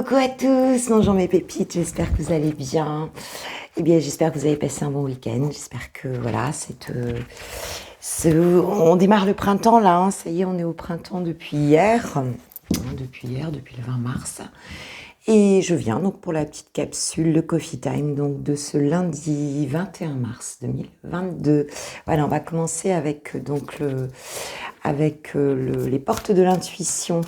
Coucou à tous, bonjour mes pépites, j'espère que vous allez bien. Eh bien, j'espère que vous avez passé un bon week-end. J'espère que voilà, on démarre le printemps là. Ça y est, on est au printemps depuis hier, depuis le 20 mars. Et je viens donc pour la petite capsule, le Coffee Time, donc de ce lundi 21 mars 2022. Voilà, on va commencer avec les portes de l'intuition.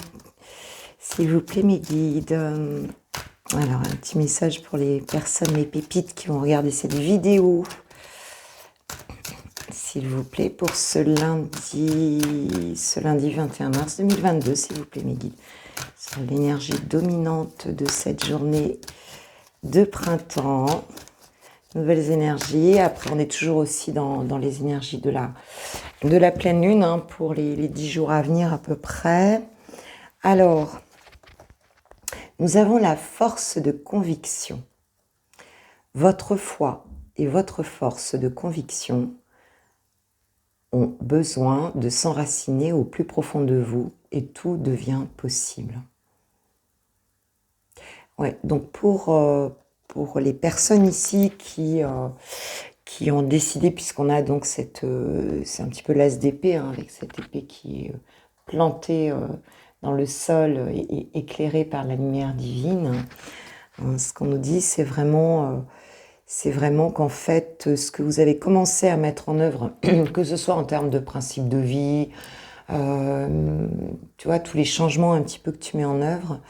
S'il vous plaît, mes guides. Alors, un petit message pour les personnes, les pépites qui vont regarder cette vidéo. S'il vous plaît, pour ce lundi 21 mars 2022, s'il vous plaît, mes guides. Sur l'énergie dominante de cette journée de printemps. Nouvelles énergies. Après, on est toujours aussi dans les énergies de la pleine lune, hein, pour les 10 jours à venir à peu près. Alors, nous avons la force de conviction. Votre foi et votre force de conviction ont besoin de s'enraciner au plus profond de vous et tout devient possible. Ouais, donc pour les personnes ici qui ont décidé, puisqu'on a donc c'est un petit peu l'as d'épée, hein, avec cette épée qui est plantée dans le sol et éclairée par la lumière divine. Ce qu'on nous dit, c'est vraiment qu'en fait, ce que vous avez commencé à mettre en œuvre, que ce soit en termes de principes de vie, tu vois, tous les changements un petit peu que tu mets en œuvre,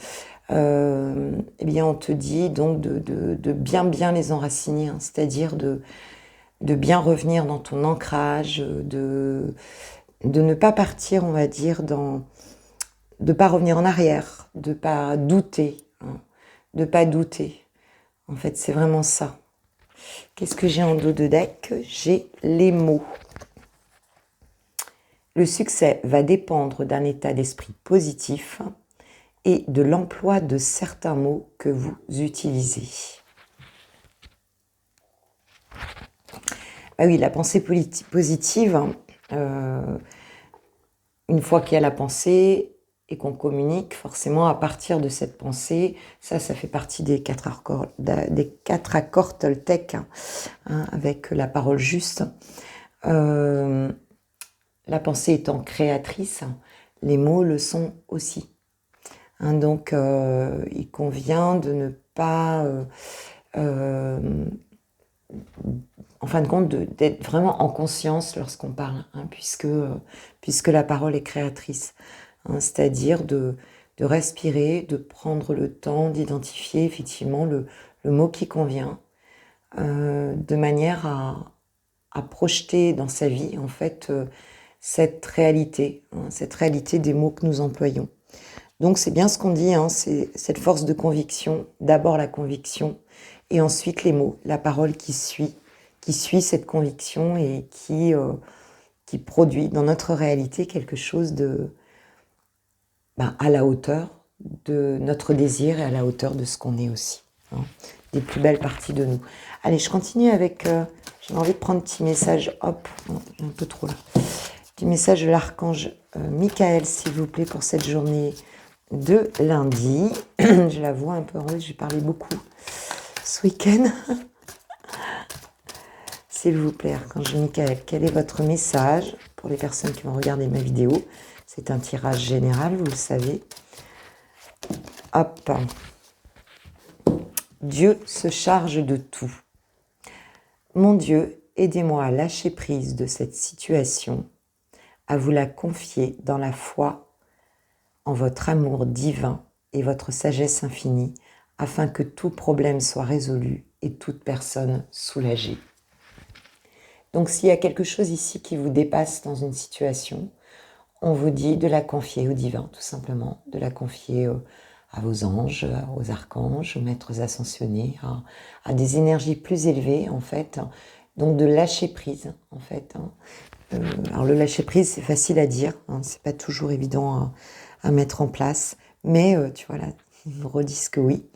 eh bien, on te dit donc de bien les enraciner, hein, c'est-à-dire de bien revenir dans ton ancrage, de ne pas partir, on va dire, de pas revenir en arrière, de pas douter, hein, de pas douter. En fait, c'est vraiment ça. Qu'est-ce que j'ai en dos de deck? J'ai les mots. Le succès va dépendre d'un état d'esprit positif et de l'emploi de certains mots que vous utilisez. Ah oui, la pensée positive, une fois qu'il y a la pensée et qu'on communique, forcément à partir de cette pensée, ça fait partie des quatre accords Toltec, hein, avec la parole juste. La pensée étant créatrice, les mots le sont aussi. Hein, donc, il convient de ne pas, en fin de compte, d'être vraiment en conscience lorsqu'on parle, hein, puisque la parole est créatrice. Hein, c'est-à-dire de respirer, de prendre le temps d'identifier effectivement le mot qui convient, de manière à projeter dans sa vie, en fait, cette réalité des mots que nous employons. Donc c'est bien ce qu'on dit, hein, c'est cette force de conviction, d'abord la conviction, et ensuite les mots, la parole qui suit cette conviction et qui produit dans notre réalité quelque chose à la hauteur de notre désir et à la hauteur de ce qu'on est aussi, hein, des plus belles parties de nous. Allez, je continue avec, j'ai envie de prendre un petit message, hop, non, j'ai un peu trop là, petit message de l'archange Michael, s'il vous plaît, pour cette journée de lundi. Je la vois un peu en j'ai parlé beaucoup ce week-end. S'il vous plaît, archange Michael, quel est votre message pour les personnes qui vont regarder ma vidéo? C'est un tirage général, vous le savez. Hop. Dieu se charge de tout. Mon Dieu, aidez-moi à lâcher prise de cette situation, à vous la confier dans la foi en votre amour divin et votre sagesse infinie, afin que tout problème soit résolu et toute personne soulagée. Donc s'il y a quelque chose ici qui vous dépasse dans une situation, on vous dit de la confier au divin, tout simplement, de la confier à vos anges, aux archanges, aux maîtres ascensionnés, à des énergies plus élevées, en fait. Donc de lâcher prise, en fait. Alors le lâcher prise, c'est facile à dire, hein, c'est pas toujours évident à mettre en place, mais tu vois là, ils me redisent que oui.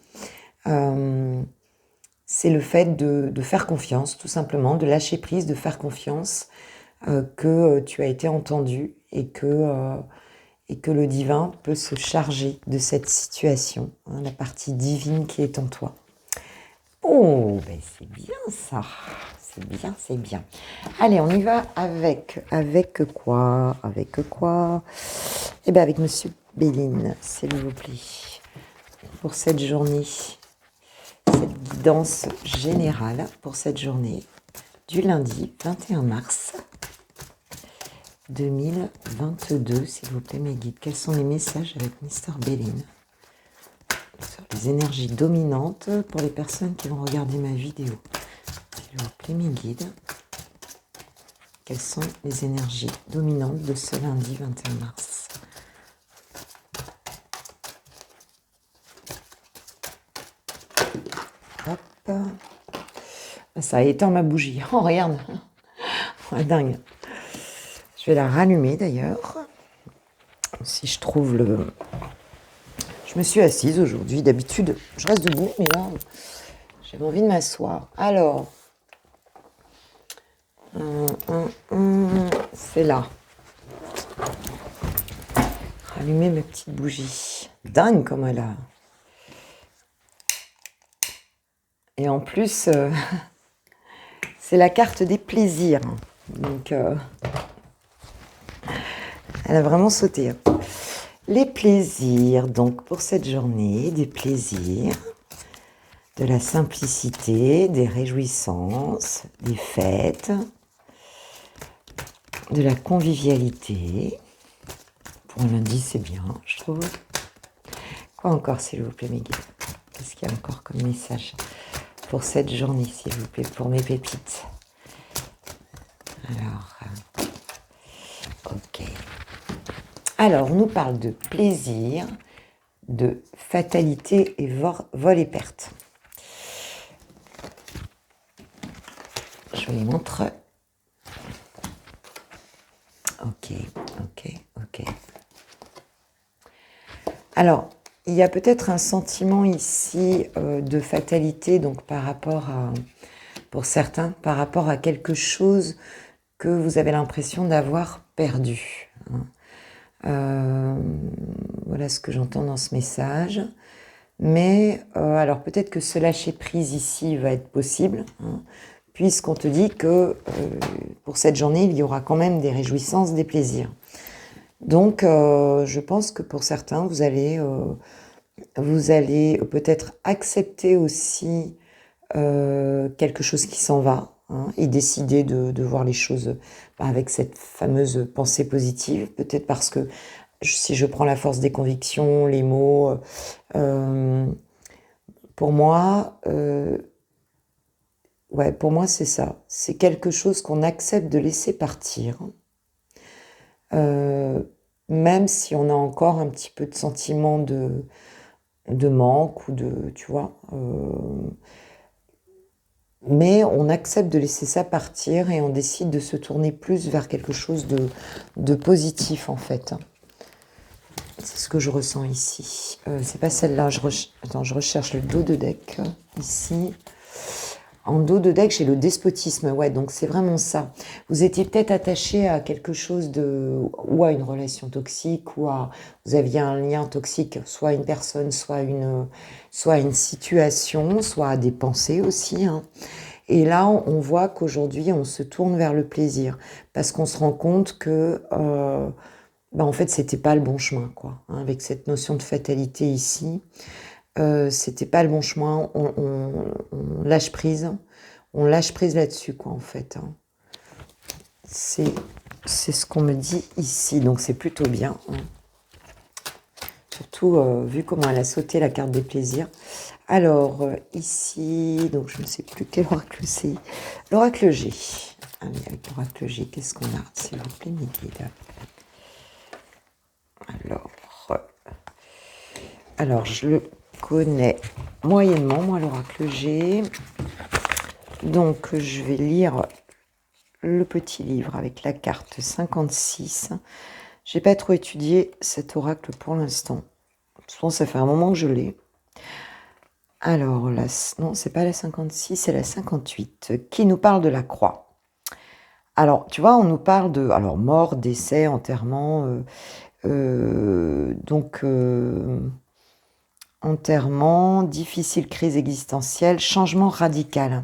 C'est le fait de faire confiance, tout simplement, de lâcher prise, de faire confiance que tu as été entendu et que et que le divin peut se charger de cette situation, hein, la partie divine qui est en toi. Oh, ben c'est bien ça, c'est bien, c'est bien. Allez, on y va avec quoi? Avec quoi? Eh bien avec Monsieur Béline, s'il vous plaît, pour cette journée, cette guidance générale pour cette journée du lundi 21 mars 2022, s'il vous plaît, mes guides. Quels sont les messages avec Mr. Béline sur les énergies dominantes pour les personnes qui vont regarder ma vidéo? S'il vous plaît, mes guides. Quelles sont les énergies dominantes de ce lundi 21 mars? Hop. Ça a éteint ma bougie. Oh, regarde. Ouais, dingue. Je vais la rallumer d'ailleurs. Si je trouve le... Je me suis assise aujourd'hui. D'habitude, je reste debout, mais là, j'avais envie de m'asseoir. Alors, c'est là. Rallumer ma petite bougie. Dingue comme elle a. Et en plus, c'est la carte des plaisirs. Donc, elle a vraiment sauté. Les plaisirs, donc pour cette journée, des plaisirs, de la simplicité, des réjouissances, des fêtes, de la convivialité. Pour un lundi, c'est bien, je trouve. Quoi encore, s'il vous plaît, mes guides? Qu'est-ce qu'il y a encore comme message pour cette journée, s'il vous plaît, pour mes pépites? Alors, ok. Alors, on nous parle de plaisir, de fatalité et vol et perte. Je vous les montre. Ok. Alors, il y a peut-être un sentiment ici de fatalité, donc par rapport à, pour certains, par rapport à quelque chose que vous avez l'impression d'avoir perdu. Voilà ce que j'entends dans ce message. Mais alors peut-être que ce lâcher prise ici va être possible, puisqu'on te dit que pour cette journée, il y aura quand même des réjouissances, des plaisirs. Donc je pense que pour certains, vous allez peut-être accepter aussi quelque chose qui s'en va, et décider de voir les choses avec cette fameuse pensée positive, peut-être parce que si je prends la force des convictions, les mots, pour moi, pour moi c'est ça. C'est quelque chose qu'on accepte de laisser partir, même si on a encore un petit peu de sentiment de manque ou de, tu vois. Mais on accepte de laisser ça partir et on décide de se tourner plus vers quelque chose de positif en fait. C'est ce que je ressens ici. C'est pas celle-là. Attends, je recherche le dos de deck ici. En dos de deck, j'ai le despotisme. Ouais, donc c'est vraiment ça. Vous étiez peut-être attaché à quelque chose ou à une relation toxique, vous aviez un lien toxique, soit à une personne, soit à une situation, soit à des pensées aussi. Et là, on voit qu'aujourd'hui, on se tourne vers le plaisir parce qu'on se rend compte que, en fait, c'était pas le bon chemin, quoi. Avec cette notion de fatalité ici. C'était pas le bon chemin, on lâche prise là-dessus, quoi, en fait. C'est ce qu'on me dit ici, donc c'est plutôt bien. Surtout vu comment elle a sauté la carte des plaisirs. Alors, ici, donc je ne sais plus quel oracle c'est. L'oracle G. Allez, avec l'oracle G, qu'est-ce qu'on a, s'il vous plaît, mes guides? Alors, je le connais moyennement, moi, l'oracle G. Donc, je vais lire le petit livre avec la carte 56. Je n'ai pas trop étudié cet oracle pour l'instant. Souvent, ça fait un moment que je l'ai. Alors, non, c'est pas la 56, c'est la 58, qui nous parle de la croix. Alors, tu vois, on nous parle de mort, décès, enterrement, Donc, enterrement, difficile crise existentielle, changement radical.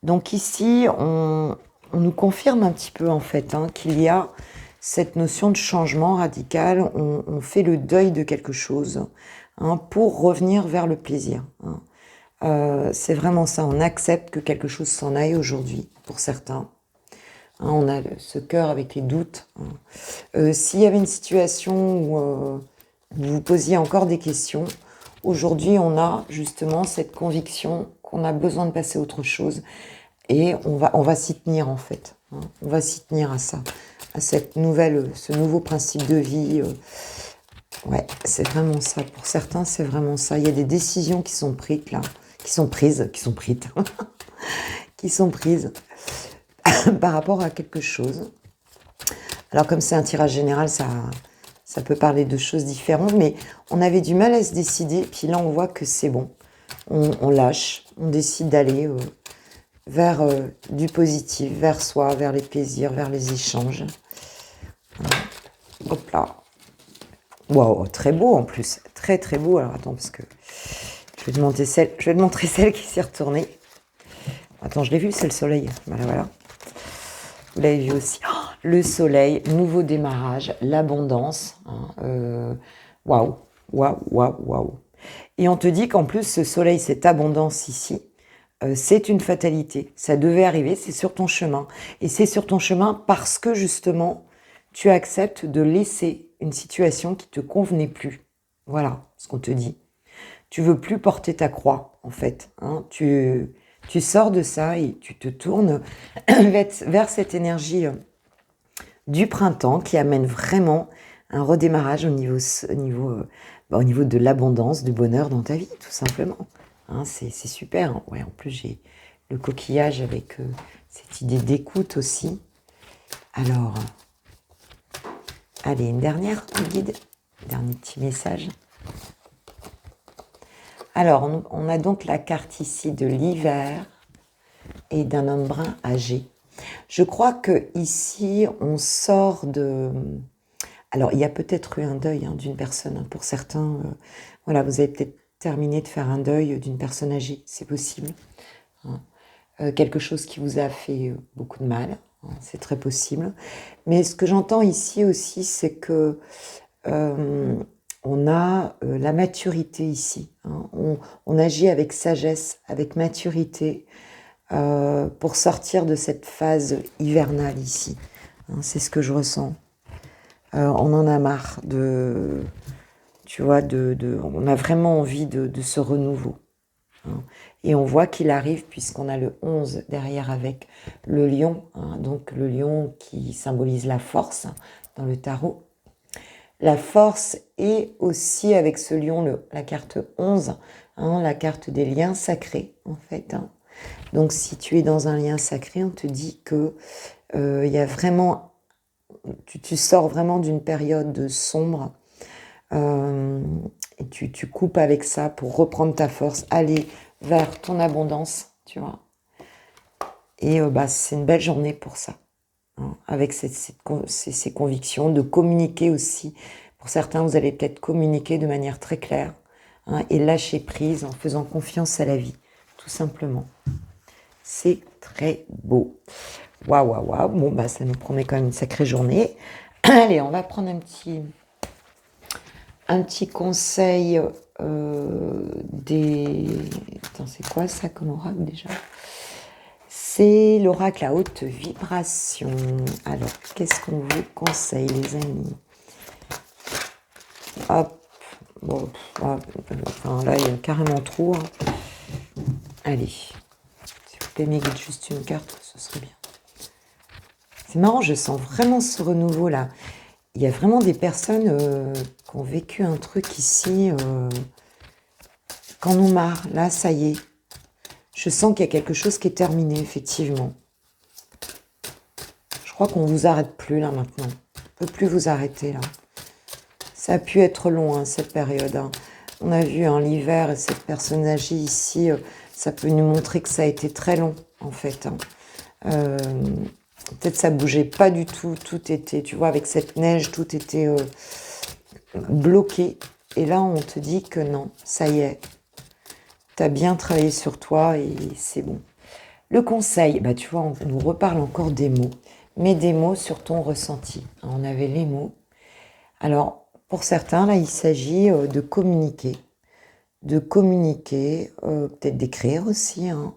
Donc ici, on nous confirme un petit peu en fait qu'il y a cette notion de changement radical. On fait le deuil de quelque chose pour revenir vers le plaisir. C'est vraiment ça, on accepte que quelque chose s'en aille aujourd'hui, pour certains. On a ce cœur avec les doutes. S'il y avait une situation où vous vous posiez encore des questions, aujourd'hui on a justement cette conviction qu'on a besoin de passer à autre chose et on va s'y tenir en fait. On va s'y tenir à ça, à ce nouveau principe de vie. Ouais, c'est vraiment ça. Pour certains, c'est vraiment ça. Il y a des décisions qui sont prises là, qui sont prises par rapport à quelque chose. Alors comme c'est un tirage général, ça peut parler de choses différentes, mais on avait du mal à se décider, puis là on voit que c'est bon. On lâche, on décide d'aller vers du positif, vers soi, vers les plaisirs, vers les échanges. Hop là. Waouh, très beau en plus, très très beau. Alors attends, parce que je vais te montrer celle qui s'est retournée. Attends, je l'ai vue, c'est le soleil. Voilà. Vous l'avez vu aussi. Oh, le soleil, nouveau démarrage, l'abondance. Waouh. Et on te dit qu'en plus, ce soleil, cette abondance ici, c'est une fatalité. Ça devait arriver, c'est sur ton chemin. Et c'est sur ton chemin parce que justement, tu acceptes de laisser une situation qui te convenait plus. Voilà ce qu'on te dit. Tu veux plus porter ta croix, en fait. Tu sors de ça et tu te tournes vers cette énergie du printemps qui amène vraiment un redémarrage au niveau de l'abondance, du bonheur dans ta vie, tout simplement. C'est super. Ouais, en plus, j'ai le coquillage avec cette idée d'écoute aussi. Alors, allez, une dernière guide, dernier petit message. Alors, on a donc la carte ici de l'hiver et d'un homme brun âgé. Je crois que ici, on sort de... Alors, il y a peut-être eu un deuil d'une personne. Pour certains, voilà, vous avez peut-être terminé de faire un deuil d'une personne âgée, c'est possible. Quelque chose qui vous a fait beaucoup de mal, c'est très possible. Mais ce que j'entends ici aussi, c'est que on a la maturité ici. On agit avec sagesse, avec maturité, pour sortir de cette phase hivernale ici. C'est ce que je ressens. On en a marre tu vois, on a vraiment envie de ce renouveau. Et on voit qu'il arrive puisqu'on a le 11 derrière avec le lion, donc le lion qui symbolise la force dans le tarot. La force et aussi avec ce lion, la carte 11, la carte des liens sacrés en fait. Donc si tu es dans un lien sacré, on te dit que il y a vraiment, tu sors vraiment d'une période sombre et tu coupes avec ça pour reprendre ta force, aller vers ton abondance, tu vois. Et c'est une belle journée pour ça, avec ces convictions, de communiquer aussi. Pour certains, vous allez peut-être communiquer de manière très claire et lâcher prise en faisant confiance à la vie, tout simplement. C'est très beau. Waouh. Bon, ça nous promet quand même une sacrée journée. Allez, on va prendre un petit conseil Attends, c'est quoi ça comme oracle déjà? C'est l'oracle à haute vibration. Alors, qu'est-ce qu'on vous conseille, les amis? Hop. Bon, enfin, là, il y a carrément trop. Allez. S'il vous plaît, m'aiguille juste une carte, ce serait bien. C'est marrant, je sens vraiment ce renouveau-là. Il y a vraiment des personnes qui ont vécu un truc ici, qu'en ont marre. Là, ça y est. Je sens qu'il y a quelque chose qui est terminé, effectivement. Je crois qu'on ne vous arrête plus, là, maintenant. On ne peut plus vous arrêter, là. Ça a pu être long, cette période. On a vu l'hiver et cette personne âgée ici, ça peut nous montrer que ça a été très long, en fait. Peut-être ça bougeait pas du tout. Tout était, tu vois, avec cette neige, tout était bloqué. Et là, on te dit que non, ça y est, tu as bien travaillé sur toi et c'est bon. Le conseil, bah, tu vois, on nous reparle encore des mots, mais des mots sur ton ressenti. On avait les mots. Alors, pour certains, là, il s'agit de communiquer, peut-être d'écrire aussi, hein.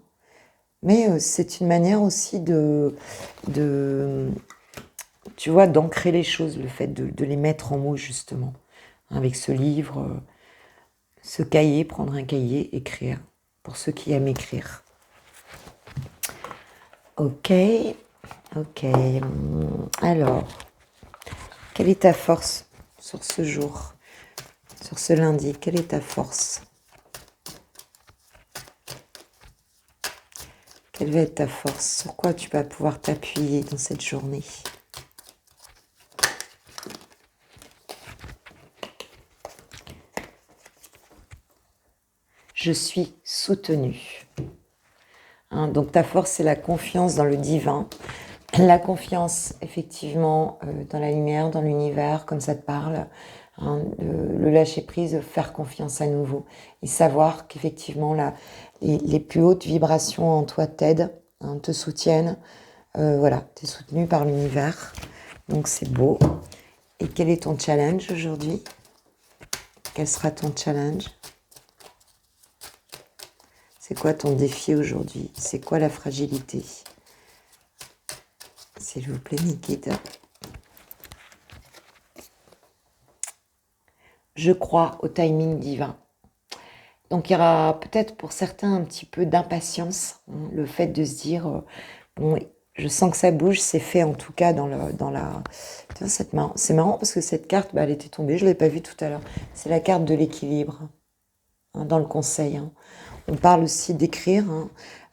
Mais c'est une manière aussi de, tu vois, d'ancrer les choses, le fait de les mettre en mots, justement. Avec ce livre, ce cahier, prendre un cahier, écrire, pour ceux qui aiment écrire. Ok, ok. Alors, quelle est ta force sur ce jour, sur ce lundi? Quelle est ta force? Quelle va être ta force? Sur quoi tu vas pouvoir t'appuyer dans cette journée? Je suis soutenue. Hein, donc ta force, c'est la confiance dans le divin. La confiance, effectivement, dans la lumière, dans l'univers, comme ça te parle. Hein, le lâcher-prise, faire confiance à nouveau. Et savoir qu'effectivement, les plus hautes vibrations en toi t'aident, hein, te soutiennent. Voilà, tu es soutenu par l'univers. Donc c'est beau. Et quel est ton challenge aujourd'hui? Quel sera ton challenge? C'est quoi ton défi aujourd'hui? C'est quoi la fragilité? S'il vous plaît, mes guides. Je crois au timing divin. Donc il y aura peut-être pour certains un petit peu d'impatience, hein, le fait de se dire, bon, je sens que ça bouge, c'est fait en tout cas dans la... C'est marrant parce que cette carte, bah, elle était tombée, je ne l'ai pas vue tout à l'heure. C'est la carte de l'équilibre, hein, dans le conseil. Hein. On parle aussi d'écrire, hein,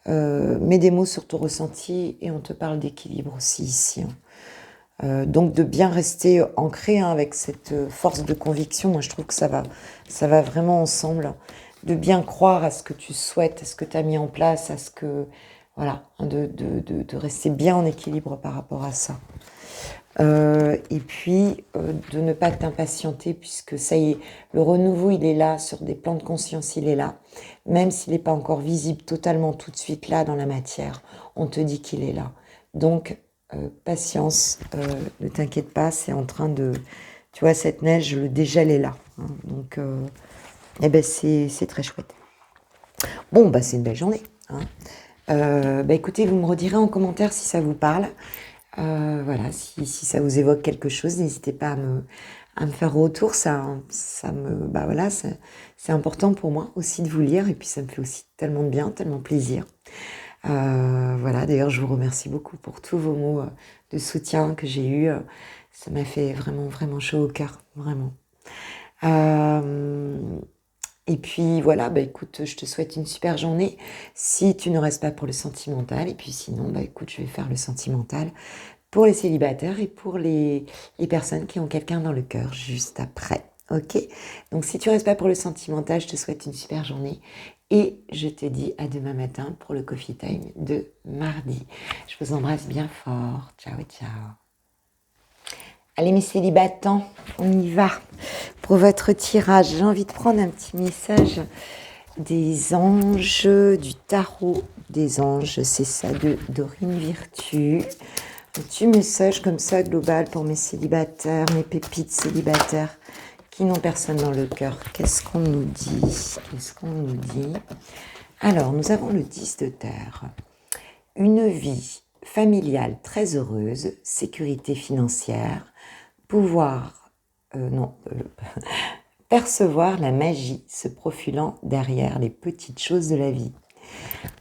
mets des mots sur ton ressenti et on te parle d'équilibre aussi ici. Hein. Donc de bien rester ancré, hein, avec cette force de conviction, moi je trouve que ça va vraiment ensemble, de bien croire à ce que tu souhaites, à ce que tu as mis en place, à ce que, voilà, hein, de rester bien en équilibre par rapport à ça. Et puis de ne pas t'impatienter puisque ça y est, le renouveau il est là, sur des plans de conscience il est là, même s'il n'est pas encore visible totalement tout de suite là dans la matière, on te dit qu'il est là. Donc patience, ne t'inquiète pas, c'est en train de... Tu vois, cette neige, le dégel est là. Hein, donc, eh ben c'est très chouette. Bon, bah c'est une belle journée. Hein. Bah écoutez, vous me redirez en commentaire si ça vous parle. Voilà, si ça vous évoque quelque chose, n'hésitez pas à me faire retour. Bah voilà, c'est important pour moi aussi de vous lire. Et puis ça me fait aussi tellement de bien, tellement de plaisir. Voilà, d'ailleurs, je vous remercie beaucoup pour tous vos mots de soutien que j'ai eus. Ça m'a fait vraiment, vraiment chaud au cœur, vraiment. Et puis voilà, bah écoute, je te souhaite une super journée. Si tu ne restes pas pour le sentimental, et puis sinon, bah écoute, je vais faire le sentimental pour les célibataires et pour les personnes qui ont quelqu'un dans le cœur juste après. Ok? Donc si tu restes pas pour le sentimental, je te souhaite une super journée. Et je te dis à demain matin pour le coffee time de mardi. Je vous embrasse bien fort. Ciao, ciao. Allez mes célibatants, on y va pour votre tirage. J'ai envie de prendre un petit message des anges, du tarot des anges. C'est ça, de Dorine Virtue. Un petit message comme ça, global, pour mes célibataires, mes pépites célibataires qui n'ont personne dans le cœur. Qu'est-ce qu'on nous dit? Qu'est-ce qu'on nous dit? Alors, nous avons le 10 de terre. Une vie familiale très heureuse, sécurité financière, percevoir la magie se profilant derrière les petites choses de la vie.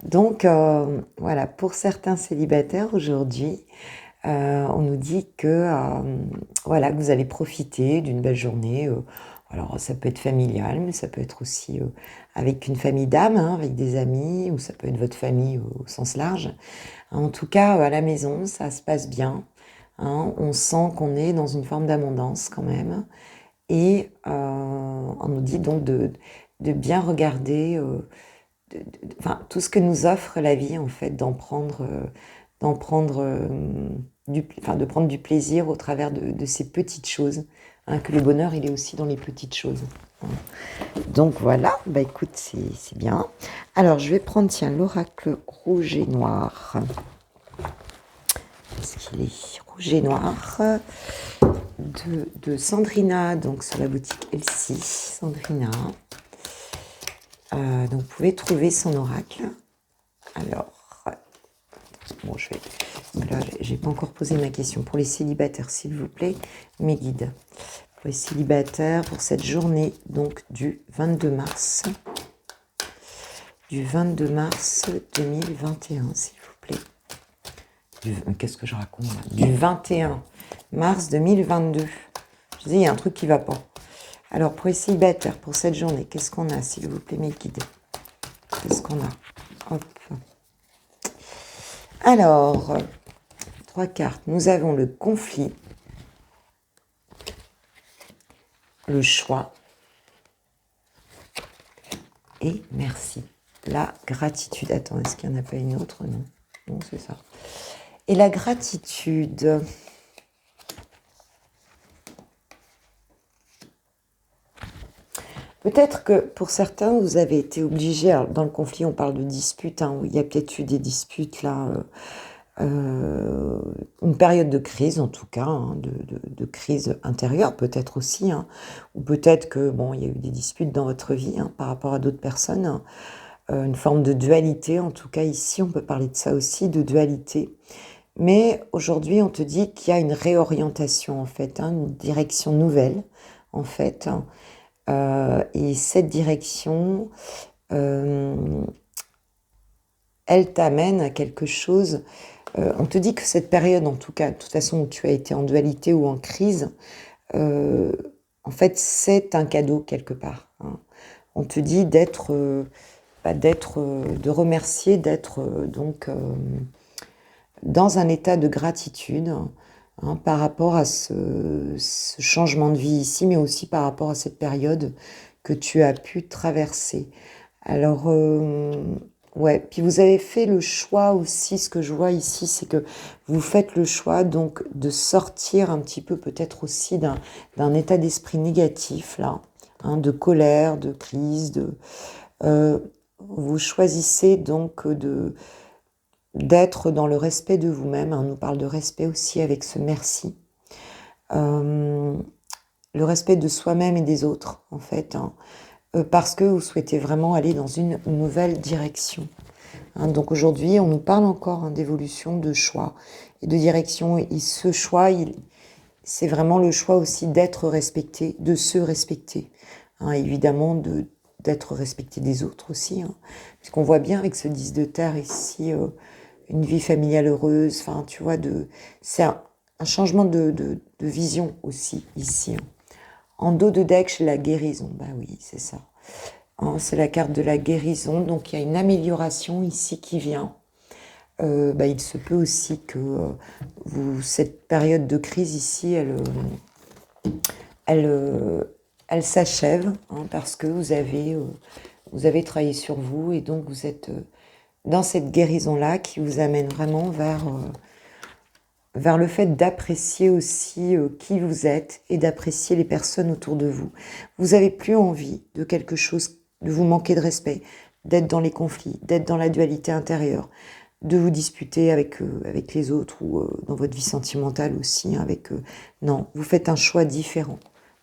Donc, voilà, pour certains célibataires aujourd'hui, on nous dit que, voilà, que vous allez profiter d'une belle journée. Alors, ça peut être familial, mais ça peut être aussi avec une famille d'âmes, hein, avec des amis, ou ça peut être votre famille au sens large. En tout cas, à la maison, ça se passe bien. Hein, on sent qu'on est dans une forme d'abondance quand même. Et on nous dit donc de bien regarder tout ce que nous offre la vie, en fait, de prendre du plaisir au travers de ces petites choses, hein, que le bonheur, il est aussi dans les petites choses. Hein. Donc voilà, bah écoute, c'est bien. Alors, je vais prendre, tiens, l'oracle rouge et noir. Est-ce qu'il est rouge et noir de Sandrina, donc sur la boutique Elsie, Sandrina. Donc, vous pouvez trouver son oracle. Alors, bon, là, j'ai pas encore posé ma question. Pour les célibataires, s'il vous plaît, mes guides. Pour les célibataires, pour cette journée, donc du 22 mars. Du 22 mars 2021, s'il vous plaît. Qu'est-ce que je raconte là? Du 21 mars 2022. Je dis, il y a un truc qui va pas. Alors, pour les célibataires, pour cette journée, qu'est-ce qu'on a, s'il vous plaît, mes guides? Qu'est-ce qu'on a? Hop. Alors, 3 cartes. Nous avons le conflit, le choix et merci. La gratitude. Attends, est-ce qu'il n'y en a pas une autre? Non, non, c'est ça. Et la gratitude. Peut-être que pour certains, vous avez été obligés, alors dans le conflit, on parle de disputes, hein, où il y a peut-être eu des disputes là, une période de crise en tout cas, hein, de crise intérieure peut-être aussi, hein, ou peut-être que bon, il y a eu des disputes dans votre vie hein, par rapport à d'autres personnes, hein, une forme de dualité, en tout cas ici, on peut parler de ça aussi, de dualité. Mais aujourd'hui, on te dit qu'il y a une réorientation en fait, hein, une direction nouvelle en fait. Hein, et cette direction, elle t'amène à quelque chose. On te dit que cette période, en tout cas, de toute façon, où tu as été en dualité ou en crise, en fait, c'est un cadeau quelque part. Hein. On te dit de remercier, d'être donc dans un état de gratitude. Hein, par rapport à ce changement de vie ici, mais aussi par rapport à cette période que tu as pu traverser. Alors, ouais, puis vous avez fait le choix aussi, ce que je vois ici, c'est que vous faites le choix donc de sortir un petit peu peut-être aussi d'un état d'esprit négatif, là, hein, de colère, de crise, vous choisissez donc d'être dans le respect de vous-même. Hein, on nous parle de respect aussi avec ce merci. Le respect de soi-même et des autres, en fait, hein, parce que vous souhaitez vraiment aller dans une nouvelle direction. Hein, donc aujourd'hui, on nous parle encore hein, d'évolution, de choix et de direction. Et ce choix, c'est vraiment le choix aussi d'être respecté, de se respecter. Hein, évidemment, d'être respecté des autres aussi. Hein, puisqu'on voit bien avec ce 10 de terre ici... une vie familiale heureuse, enfin, tu vois, c'est un changement de vision aussi, ici. Hein. En dos de deck, chez la guérison, bah oui, c'est ça. Hein, c'est la carte de la guérison, donc il y a une amélioration ici qui vient. Il se peut aussi que cette période de crise ici, elle s'achève, hein, parce que vous avez travaillé sur vous et donc vous êtes... dans cette guérison-là qui vous amène vraiment vers le fait d'apprécier aussi qui vous êtes et d'apprécier les personnes autour de vous. Vous n'avez plus envie de quelque chose, de vous manquer de respect, d'être dans les conflits, d'être dans la dualité intérieure, de vous disputer avec les autres ou dans votre vie sentimentale aussi. Hein, non, vous faites un choix différent,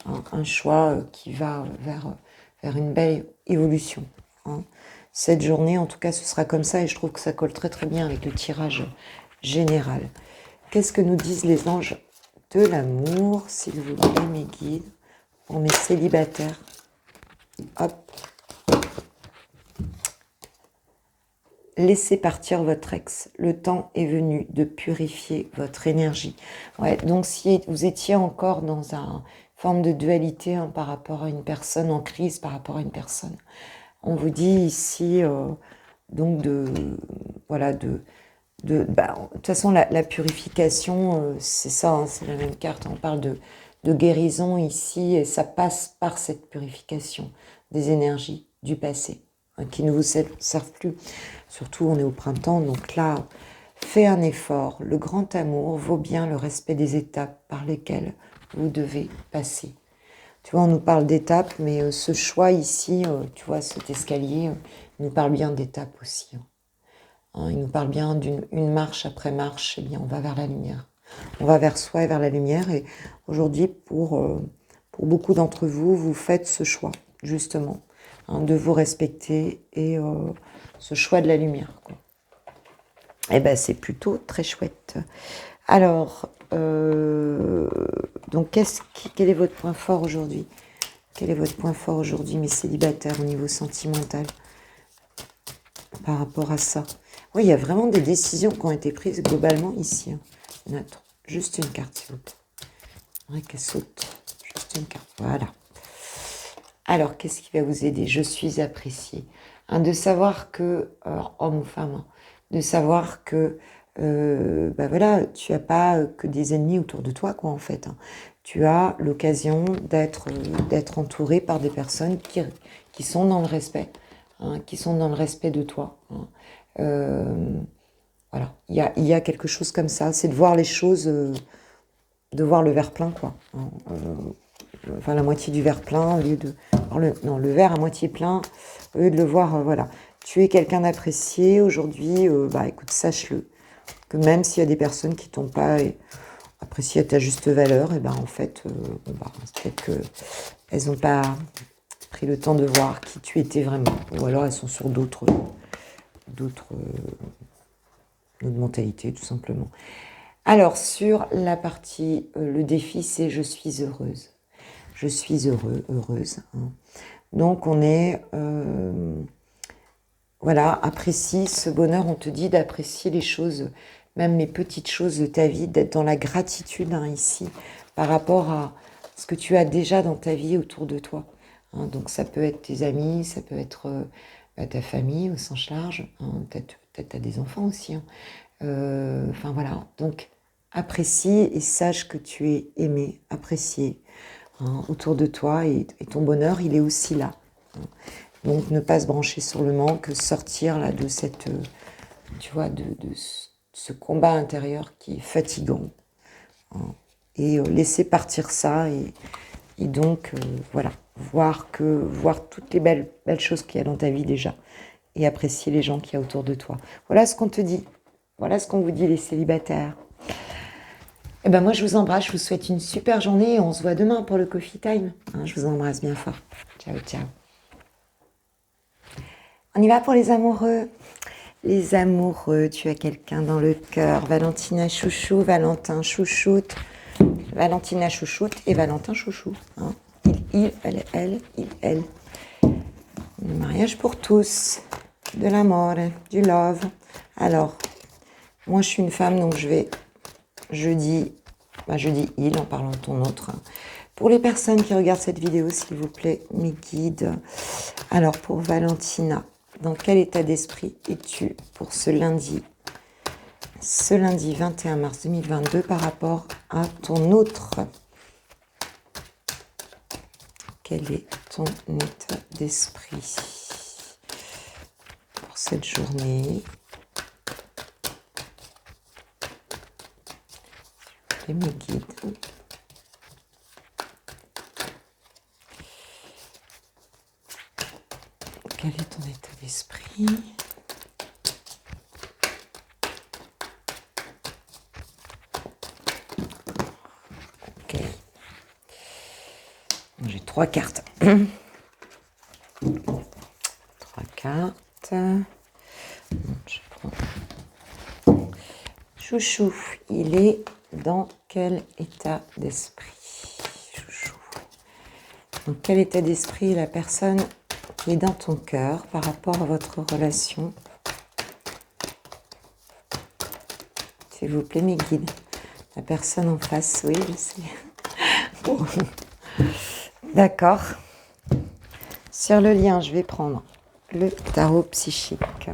hein, un choix qui va vers une belle évolution. Hein. Cette journée, en tout cas, ce sera comme ça et je trouve que ça colle très très bien avec le tirage général. Qu'est-ce que nous disent les anges de l'amour, s'il vous plaît, mes guides, pour mes célibataires? Hop. Laissez partir votre ex. Le temps est venu de purifier votre énergie. Ouais, donc si vous étiez encore dans une forme de dualité hein, par rapport à une personne en crise, par rapport à une personne, on vous dit ici donc de toute façon la purification c'est ça, hein, c'est la même carte, on parle de guérison ici et ça passe par cette purification des énergies du passé hein, qui ne vous servent plus. Surtout on est au printemps, donc là fais un effort, le grand amour vaut bien le respect des étapes par lesquelles vous devez passer. Tu vois, on nous parle d'étapes, mais ce choix ici, tu vois, cet escalier, il nous parle bien d'étapes aussi. Il nous parle bien d'une marche après marche, eh bien, on va vers la lumière. On va vers soi et vers la lumière. Et aujourd'hui, pour beaucoup d'entre vous, vous faites ce choix, justement, de vous respecter et ce choix de la lumière, quoi. Eh bien, c'est plutôt très chouette. Alors, donc, quel est votre point fort aujourd'hui? Quel est votre point fort aujourd'hui, mes célibataires, au niveau sentimental, par rapport à ça? Oui, il y a vraiment des décisions qui ont été prises globalement ici. Juste une carte, s'il vous plaît. J'aimerais qu'elle saute. Juste une carte. Voilà. Alors, qu'est-ce qui va vous aider? Je suis appréciée. De savoir que, alors, homme ou femme, de savoir que, voilà, tu n'as pas que des ennemis autour de toi, quoi, en fait. Tu as l'occasion d'être entouré par des personnes qui sont dans le respect, qui sont dans le respect de toi. Voilà, il y a quelque chose comme ça, c'est de voir les choses, de voir le verre plein, quoi. Enfin, la moitié du verre plein, au lieu de... le verre à moitié plein, au lieu de le voir, voilà. Tu es quelqu'un d'apprécié, aujourd'hui, écoute, sache-le, que même s'il y a des personnes qui t'ont pas apprécié à ta juste valeur, et en fait, c'est peut-être qu'elles n'ont pas pris le temps de voir qui tu étais vraiment, ou alors elles sont sur d'autres mentalités, tout simplement. Alors, sur la partie, le défi, c'est « je suis heureuse ». Je suis heureuse. Donc, on est... voilà, apprécie ce bonheur. On te dit d'apprécier les choses, même les petites choses de ta vie, d'être dans la gratitude ici, par rapport à ce que tu as déjà dans ta vie autour de toi. Donc, ça peut être tes amis, ça peut être ta famille au sens large. Peut-être tu as des enfants aussi. Enfin, voilà. Donc, apprécie et sache que tu es aimé, apprécié autour de toi, et ton bonheur, il est aussi là. Donc, ne pas se brancher sur le manque, sortir là de cette, tu vois, de ce combat intérieur qui est fatigant, et laisser partir ça, et donc, voilà, voir toutes les belles choses qu'il y a dans ta vie déjà, et apprécier les gens qu'il y a autour de toi. Voilà ce qu'on te dit. Voilà ce qu'on vous dit, les célibataires. Et moi, je vous embrasse, je vous souhaite une super journée, et on se voit demain pour le coffee time. Je vous embrasse bien fort. Ciao, ciao. On y va pour les amoureux. Les amoureux, tu as quelqu'un dans le cœur. Valentina chouchou, Valentin chouchoute. Valentina chouchoute et Valentin chouchou. Il, elle. Le mariage pour tous. De l'amour, du love. Alors, moi, je suis une femme, donc je dis il en parlant de ton autre. Pour les personnes qui regardent cette vidéo, s'il vous plaît, mes guides. Alors, pour Valentina, dans quel état d'esprit es-tu pour ce lundi 21 mars 2022 par rapport à ton autre? Quel est ton état d'esprit pour cette journée? Et mes guides. Quel est ton état d'esprit? Ok. J'ai 3 cartes. 3 cartes. Je prends. Chouchou, il est dans quel état d'esprit? Chouchou. Dans quel état d'esprit est la personne qui est dans ton cœur par rapport à votre relation? S'il vous plaît, mes guides. La personne en face, oui, je sais. Oh. D'accord. Sur le lien, je vais prendre le tarot psychique.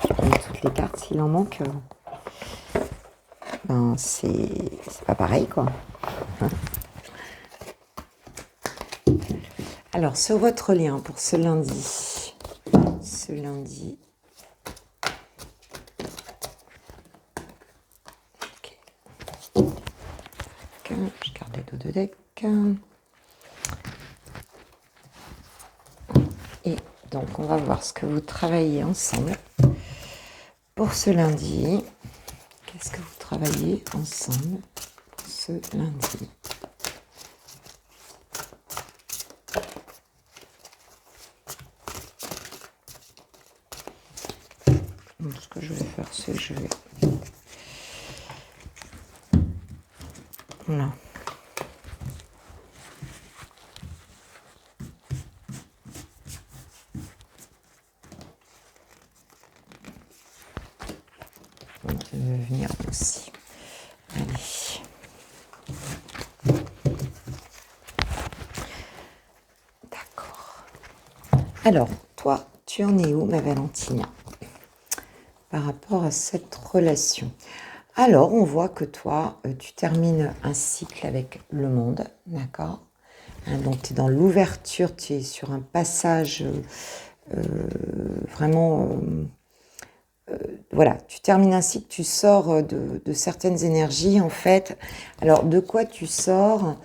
Je prends toutes les cartes, s'il en manque. C'est pas pareil, quoi. Alors, sur votre lien pour ce lundi. Okay. Je garde les dos de deck. Et donc, on va voir ce que vous travaillez ensemble pour ce lundi. Qu'est-ce que vous travaillez ensemble pour ce lundi? Donc, ce que je vais faire, c'est que je vais... Voilà. Je vais venir aussi. Allez. D'accord. Alors, toi, tu en es où, ma Valentina, par rapport à cette relation? Alors, on voit que toi, tu termines un cycle avec le monde, d'accord? Donc, tu es dans l'ouverture, tu es sur un passage vraiment... voilà, tu termines un cycle, tu sors de certaines énergies, en fait. Alors, de quoi tu sors?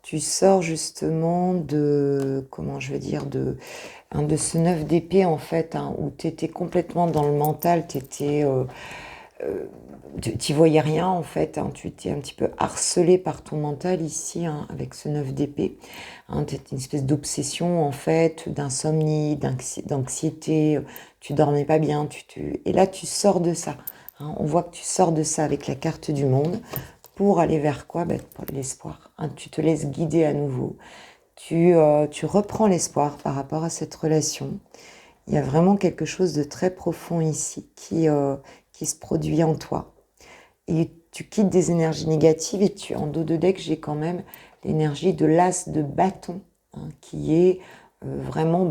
Tu sors justement de... Comment je veux dire? De ce 9 d'épée, en fait, où tu étais complètement dans le mental, tu étais... tu voyais rien en fait, tu étais un petit peu harcelé par ton mental ici, avec ce 9 d'épée. Tu étais une espèce d'obsession en fait, d'insomnie, d'anxiété, tu dormais pas bien, et là tu sors de ça. On voit que tu sors de ça avec la carte du monde pour aller vers quoi? Pour l'espoir. Tu te laisses guider à nouveau. Tu reprends l'espoir par rapport à cette relation. Il y a vraiment quelque chose de très profond ici qui se produit en toi. Et tu quittes des énergies négatives et en dos de deck, j'ai quand même l'énergie de l'as de bâton, qui est vraiment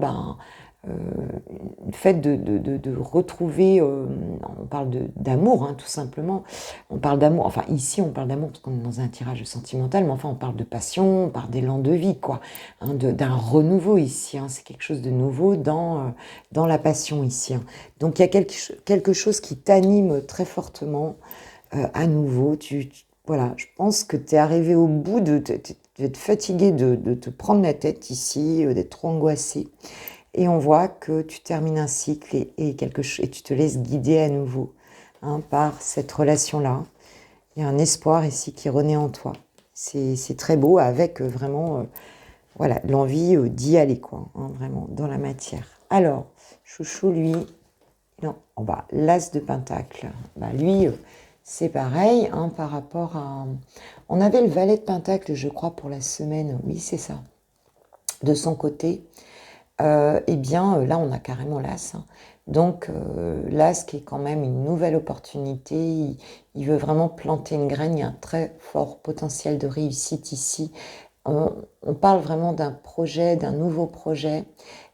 le fait de retrouver, on parle d'amour, tout simplement. On parle d'amour, enfin ici on parle d'amour parce qu'on est dans un tirage sentimental, mais enfin on parle de passion, on parle d'élan de vie, quoi, d'un renouveau ici. C'est quelque chose de nouveau dans la passion ici. Donc il y a quelque chose qui t'anime très fortement à nouveau. Voilà, je pense que tu es arrivé au bout d'être fatigué de te prendre la tête ici, d'être trop angoissé. Et on voit que tu termines un cycle et tu te laisses guider à nouveau par cette relation-là. Il y a un espoir ici qui renaît en toi. C'est très beau avec vraiment voilà, l'envie d'y aller, quoi, vraiment, dans la matière. Alors, Chouchou, lui, non, l'as de Pentacle, lui, c'est pareil par rapport à... On avait le valet de Pentacle, je crois, pour la semaine, oui, c'est ça, de son côté. Eh bien, là, on a carrément l'as. Donc, l'as qui est quand même une nouvelle opportunité, il veut vraiment planter une graine, il y a un très fort potentiel de réussite ici. On parle vraiment d'un projet, d'un nouveau projet,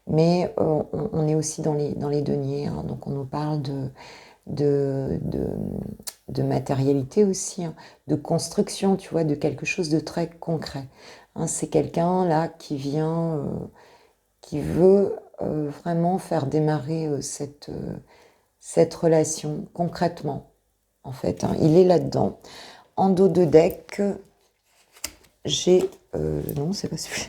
mais on est aussi dans les deniers. Donc, on nous parle de matérialité aussi, de construction, tu vois, de quelque chose de très concret. C'est quelqu'un là qui vient... qui veut vraiment faire démarrer cette relation concrètement, en fait. Il est là-dedans. En dos de deck, j'ai... non, c'est pas celui-là.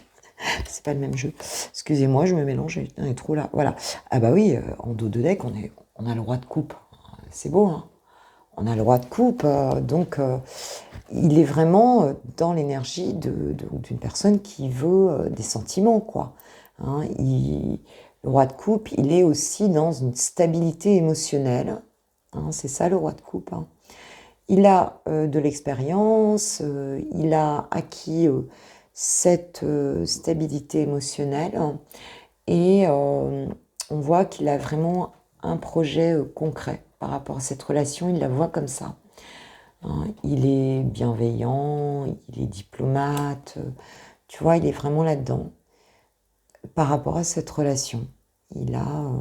C'est pas le même jeu. Excusez-moi, je me mélange, j'ai un trou là. Voilà. Ah bah oui, en dos de deck, on a le roi de coupe. C'est beau, on a le roi de coupe, donc il est vraiment dans l'énergie d'une personne qui veut des sentiments, quoi. Le roi de coupe, il est aussi dans une stabilité émotionnelle. C'est ça le roi de coupe. Il a de l'expérience, il a acquis cette stabilité émotionnelle et on voit qu'il a vraiment un projet concret par rapport à cette relation, il la voit comme ça. Il est bienveillant, il est diplomate, tu vois, il est vraiment là-dedans. Par rapport à cette relation, il a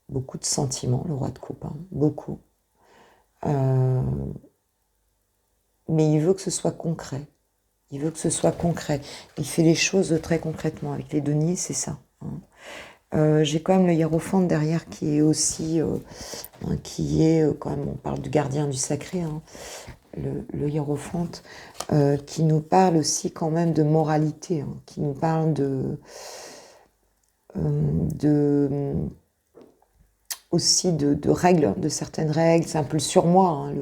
beaucoup de sentiments, le roi de coupe, beaucoup. Mais il veut que ce soit concret. Il veut que ce soit concret. Il fait les choses très concrètement. Avec les deniers, c'est ça. J'ai quand même le hiérophante derrière qui est aussi... qui est quand même... On parle du gardien du sacré. le hiérophante, qui nous parle aussi quand même de moralité, hein, qui nous parle aussi de règles, de certaines règles. C'est un peu le surmoi, hein,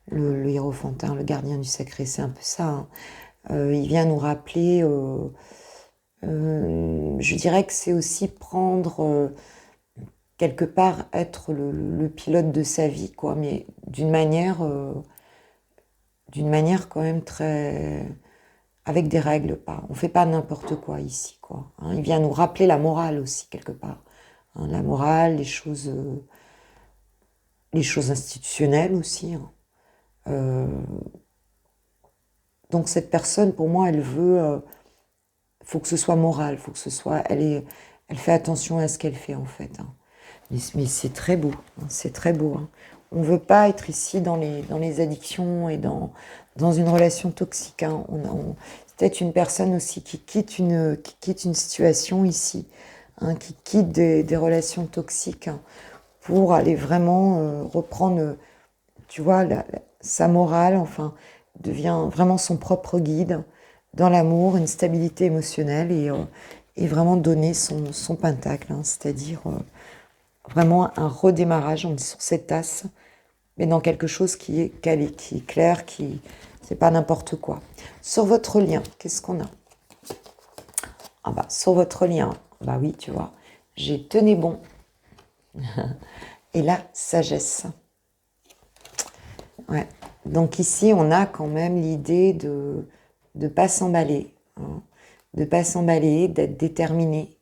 le hiérophantin, le gardien du sacré, c'est un peu ça. Hein. Il vient nous rappeler, je dirais que c'est aussi prendre, quelque part, être le pilote de sa vie, quoi, mais d'une manière quand même très... avec des règles, pas. On fait pas n'importe quoi ici, quoi. Hein. Il vient nous rappeler la morale aussi, quelque part. Hein, la morale, les choses institutionnelles aussi. Hein. Donc cette personne, pour moi, elle veut... faut que ce soit moral, faut que ce soit... Elle fait attention à ce qu'elle fait, en fait. Hein. Mais c'est très beau, hein, c'est très beau. Hein. On ne veut pas être ici dans les addictions et dans une relation toxique. Hein. C'est peut-être une personne aussi qui quitte une situation ici, hein, qui quitte des relations toxiques, hein, pour aller vraiment reprendre, tu vois, sa morale, enfin, devient vraiment son propre guide dans l'amour, une stabilité émotionnelle et vraiment donner son pentacle, hein, c'est-à-dire vraiment un redémarrage, on est sur cette tasse, mais dans quelque chose qui est calé, qui est clair, c'est pas n'importe quoi. Sur votre lien, qu'est-ce qu'on a? Ah bah, sur votre lien, bah oui, tu vois, j'ai tenu bon. Et la sagesse. Ouais. Donc ici, on a quand même l'idée de ne pas s'emballer, hein, de ne pas s'emballer, d'être déterminé,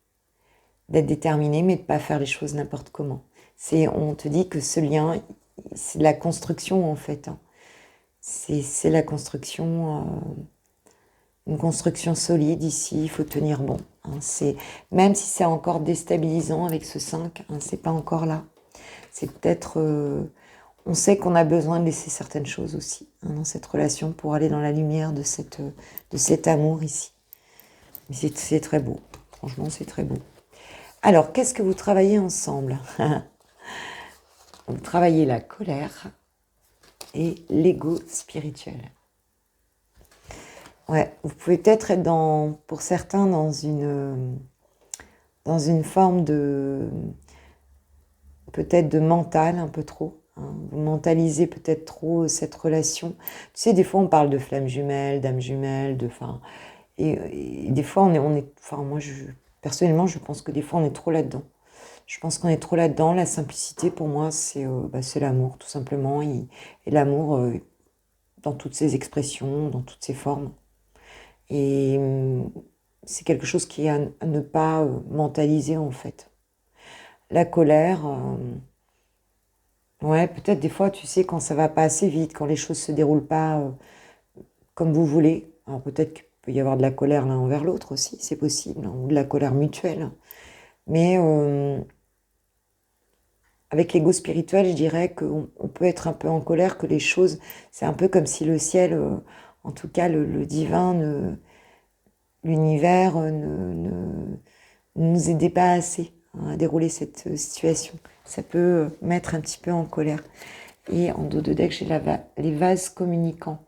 mais de ne pas faire les choses n'importe comment. On te dit que ce lien, c'est de la construction en fait. Hein. C'est la construction, une construction solide ici, il faut tenir bon. Hein. Même si c'est encore déstabilisant avec ce 5, hein, c'est pas encore là. C'est peut-être... on sait qu'on a besoin de laisser certaines choses aussi, hein, dans cette relation pour aller dans la lumière de cet amour ici. Mais c'est très beau, franchement c'est très beau. Alors, qu'est-ce que vous travaillez ensemble? Vous travaillez la colère et l'ego spirituel. Ouais, vous pouvez peut-être être pour certains dans une forme peut-être de mental un peu trop. Hein. Vous mentalisez peut-être trop cette relation. Tu sais, des fois on parle de flammes jumelles, d'âmes jumelles, et des fois moi personnellement je pense que des fois on est trop là-dedans. Je pense qu'on est trop là-dedans. La simplicité pour moi c'est l'amour tout simplement, et l'amour dans toutes ses expressions, dans toutes ses formes. Et c'est quelque chose qui est à ne pas mentaliser en fait. La colère, ouais, peut-être des fois, tu sais, quand ça va pas assez vite, quand les choses se déroulent pas comme vous voulez. Alors peut-être qu'il peut y avoir de la colère l'un envers l'autre aussi, c'est possible, hein, ou de la colère mutuelle. Mais avec l'ego spirituel, je dirais qu'on peut être un peu en colère, que les choses, c'est un peu comme si le ciel, en tout cas le divin, l'univers ne nous aidait pas assez, hein, à dérouler cette situation. Ça peut mettre un petit peu en colère. Et en dos de deck, j'ai les vases communicants.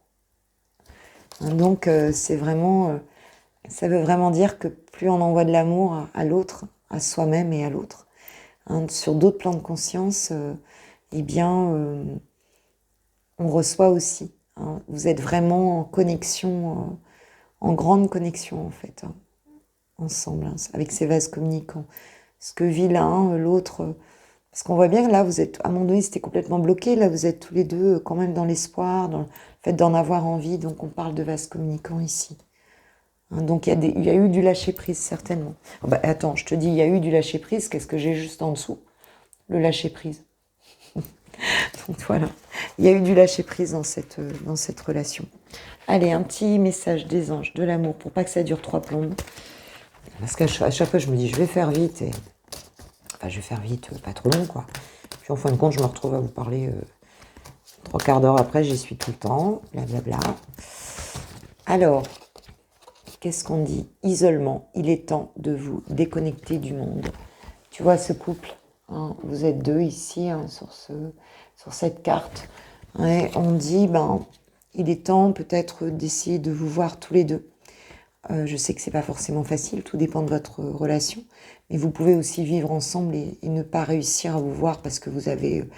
Hein, donc c'est vraiment, ça veut vraiment dire que plus on envoie de l'amour à l'autre, à soi-même et à l'autre, hein, sur d'autres plans de conscience, eh bien, on reçoit aussi. Hein. Vous êtes vraiment en connexion, en grande connexion en fait, hein, ensemble, hein, avec ces vases communicants. Ce que vit l'un, l'autre... Parce qu'on voit bien que là, vous êtes, à un moment donné, c'était complètement bloqué. Là, vous êtes tous les deux quand même dans l'espoir, dans le fait d'en avoir envie. Donc, on parle de vases communicants ici. Hein, donc, il y a eu du lâcher-prise, certainement. Oh, bah, attends, je te dis, il y a eu du lâcher-prise. Qu'est-ce que j'ai juste en dessous? Le lâcher-prise. Donc, voilà. Il y a eu du lâcher-prise dans cette relation. Allez, un petit message des anges, de l'amour, pour pas que ça dure 3 plombes. Parce qu'à chaque fois, je me dis, je vais faire vite. Enfin, je vais faire vite, pas trop long, quoi. Puis en fin de compte, je me retrouve à vous parler 3 quarts d'heure après, j'y suis tout le temps, blablabla. Alors, qu'est-ce qu'on dit? Isolement, il est temps de vous déconnecter du monde. Tu vois ce couple, hein, vous êtes deux ici, hein, sur cette carte. Ouais, on dit, il est temps peut-être d'essayer de vous voir tous les deux. Je sais que c'est pas forcément facile, tout dépend de votre relation, mais vous pouvez aussi vivre ensemble et ne pas réussir à vous voir parce que vous avez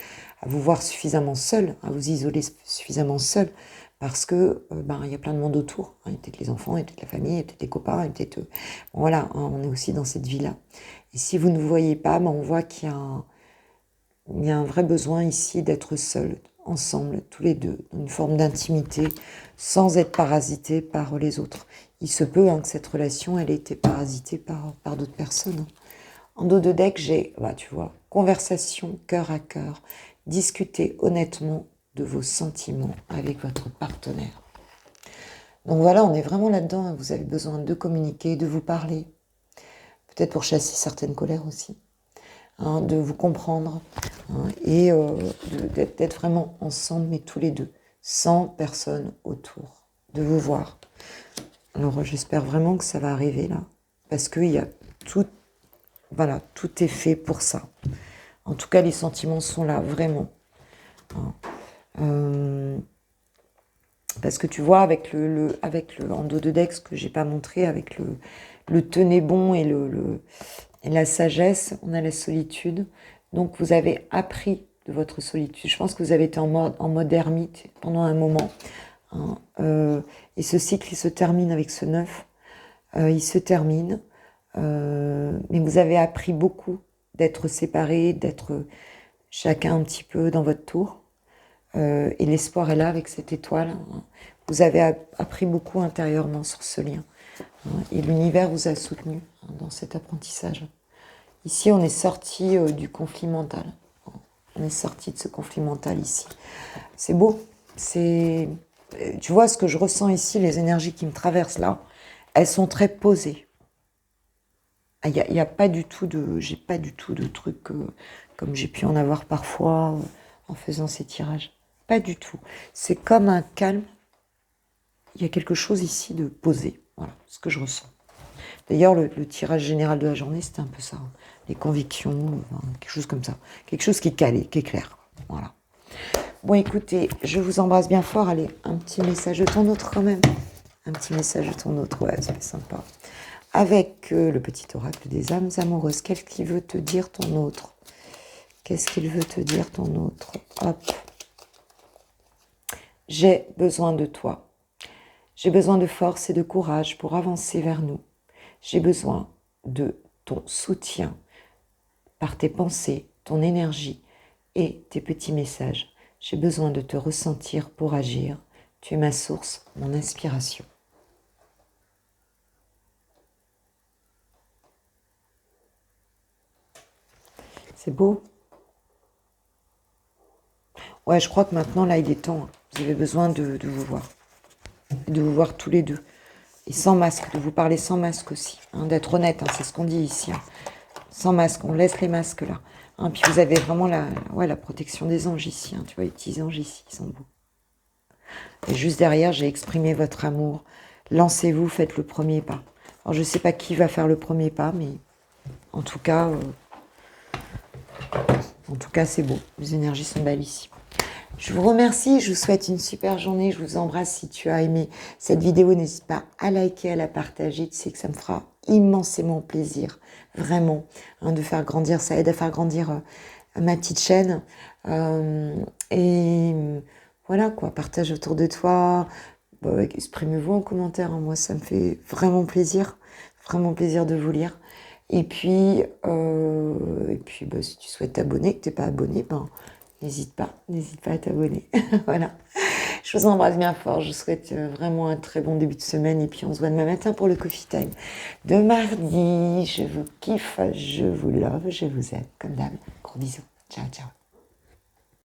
à vous voir suffisamment seul, à vous isoler suffisamment seul, parce que il y a plein de monde autour. Hein, il y a peut-être les enfants, il y a peut-être la famille, il y a peut-être les copains, il y a peut-être voilà, hein, on est aussi dans cette vie-là. Et si vous ne vous voyez pas, on voit il y a un vrai besoin ici d'être seul, ensemble, tous les deux, dans une forme d'intimité, sans être parasité par les autres. Il se peut que cette relation, elle ait été parasitée par d'autres personnes. En dos de deck, j'ai, tu vois, conversation cœur à cœur, discuter honnêtement de vos sentiments avec votre partenaire. Donc voilà, on est vraiment là-dedans, hein. Vous avez besoin de communiquer, de vous parler, peut-être pour chasser certaines colères aussi. Hein, de vous comprendre, hein, et d'être vraiment ensemble, mais tous les deux, sans personne autour, de vous voir. Alors j'espère vraiment que ça va arriver là, parce qu'il y a tout, voilà, tout est fait pour ça. En tout cas, les sentiments sont là, vraiment. Hein. Parce que tu vois, avec le en dos de deck, ce que j'ai pas montré, avec le tenez bon et et la sagesse, on a la solitude. Donc vous avez appris de votre solitude. Je pense que vous avez été en mode ermite pendant un moment. Hein. Et ce cycle, il se termine avec ce 9. Il se termine. Mais vous avez appris beaucoup d'être séparés, d'être chacun un petit peu dans votre tour. Et l'espoir est là avec cette étoile. Hein. Vous avez appris beaucoup intérieurement sur ce lien. Hein. Et l'univers vous a soutenu, hein, dans cet apprentissage. Ici, on est sorti du conflit mental. On est sorti de ce conflit mental ici. C'est beau. Tu vois ce que je ressens ici, les énergies qui me traversent là, elles sont très posées. Il y a pas du tout j'ai pas du tout de trucs comme j'ai pu en avoir parfois en faisant ces tirages. Pas du tout. C'est comme un calme. Il y a quelque chose ici de posé. Voilà ce que je ressens. D'ailleurs, le tirage général de la journée, c'était un peu ça. Hein. Les convictions, quelque chose comme ça. Quelque chose qui est calé, qui est clair. Voilà. Bon, écoutez, je vous embrasse bien fort. Allez, un petit message de ton autre quand même. Un petit message de ton autre, ouais, c'est sympa. Avec le petit oracle des âmes amoureuses. Qu'est-ce qu'il veut te dire ton autre? Qu'est-ce qu'il veut te dire ton autre? Hop. J'ai besoin de toi. J'ai besoin de force et de courage pour avancer vers nous. J'ai besoin de ton soutien par tes pensées, ton énergie et tes petits messages. J'ai besoin de te ressentir pour agir. Tu es ma source, mon inspiration. C'est beau. Ouais, je crois que maintenant, là, il est temps. Vous avez besoin de vous voir. De vous voir tous les deux. Et sans masque, de vous parler sans masque aussi. Hein, d'être honnête, hein, c'est ce qu'on dit ici. Hein. Sans masque, on laisse les masques là. Hein, puis vous avez vraiment la protection des anges ici. Hein, tu vois, les petits anges ici, ils sont beaux. Et juste derrière, j'ai exprimé votre amour. Lancez-vous, faites le premier pas. Alors, je ne sais pas qui va faire le premier pas, mais en tout cas, c'est beau. Les énergies sont belles ici. Je vous remercie, je vous souhaite une super journée, je vous embrasse. Si tu as aimé cette vidéo, n'hésite pas à liker, à la partager, tu sais que ça me fera immensément plaisir, vraiment, hein, de faire grandir, ça aide à faire grandir ma petite chaîne. Et voilà quoi, partage autour de toi, exprimez-vous en commentaire, hein, moi ça me fait vraiment plaisir de vous lire. Et puis si tu souhaites t'abonner, que tu n'es pas abonné, n'hésite pas à t'abonner. Voilà. Je vous embrasse bien fort. Je vous souhaite vraiment un très bon début de semaine. Et puis, on se voit demain matin pour le Coffee Time de mardi. Je vous kiffe, je vous love, je vous aime. Comme d'hab. Gros bisous. Ciao, ciao.